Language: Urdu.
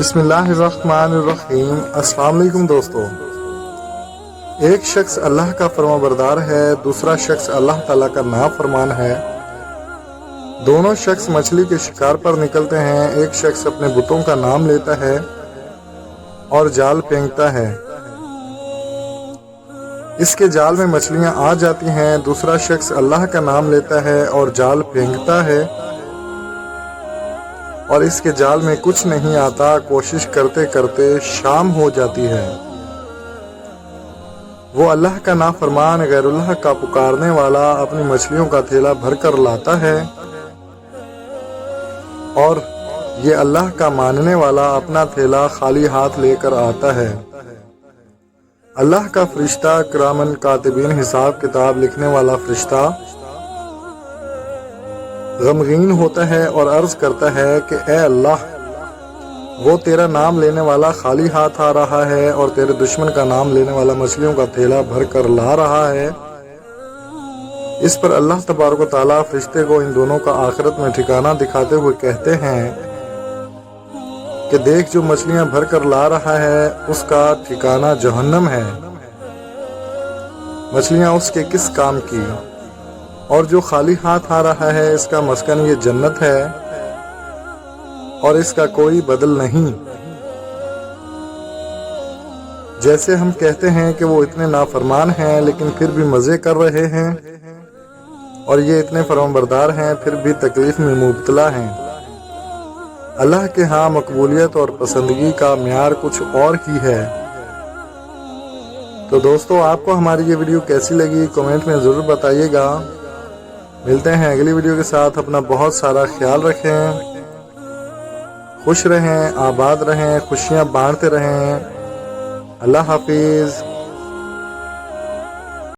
بسم اللہ الرحمن الرحیم۔ السلام علیکم دوستو۔ ایک شخص اللہ کا فرما بردار ہے، دوسرا شخص اللہ تعالیٰ کا نافرمان ہے۔ دونوں شخص مچھلی کے شکار پر نکلتے ہیں۔ ایک شخص اپنے بتوں کا نام لیتا ہے اور جال پھینکتا ہے، اس کے جال میں مچھلیاں آ جاتی ہیں۔ دوسرا شخص اللہ کا نام لیتا ہے اور جال پھینکتا ہے اور اس کے جال میں کچھ نہیں آتا۔ کوشش کرتے کرتے شام ہو جاتی ہے۔ وہ اللہ کا نافرمان غیر اللہ کا پکارنے والا اپنی مچھلیوں کا تھیلا بھر کر لاتا ہے اور یہ اللہ کا ماننے والا اپنا تھیلا خالی ہاتھ لے کر آتا ہے۔ اللہ کا فرشتہ کرامن کاتبین، حساب کتاب لکھنے والا فرشتہ، غمگین ہوتا ہے اور عرض کرتا ہے کہ اے اللہ، وہ تیرا نام لینے والا خالی ہاتھ آ رہا ہے اور تیرے دشمن کا نام لینے والا مچھلیوں کا تھیلا بھر کر لا رہا ہے۔ اس پر اللہ تبارک و تعالیٰ فرشتے کو ان دونوں کا آخرت میں ٹھکانہ دکھاتے ہوئے کہتے ہیں کہ دیکھ، جو مچھلیاں بھر کر لا رہا ہے اس کا ٹھکانہ جہنم ہے۔ مچھلیاں اس کے کس کام کی؟ اور جو خالی ہاتھ آ رہا ہے اس کا مسکن یہ جنت ہے اور اس کا کوئی بدل نہیں۔ جیسے ہم کہتے ہیں کہ وہ اتنے نافرمان ہیں لیکن پھر بھی مزے کر رہے ہیں، اور یہ اتنے فرمانبردار ہیں پھر بھی تکلیف میں مبتلا ہیں۔ اللہ کے ہاں مقبولیت اور پسندگی کا معیار کچھ اور ہی ہے۔ تو دوستو، آپ کو ہماری یہ ویڈیو کیسی لگی کمنٹ میں ضرور بتائیے گا۔ ملتے ہیں اگلی ویڈیو کے ساتھ۔ اپنا بہت سارا خیال رکھیں، خوش رہیں، آباد رہیں، خوشیاں بانٹتے رہیں۔ اللہ حافظ۔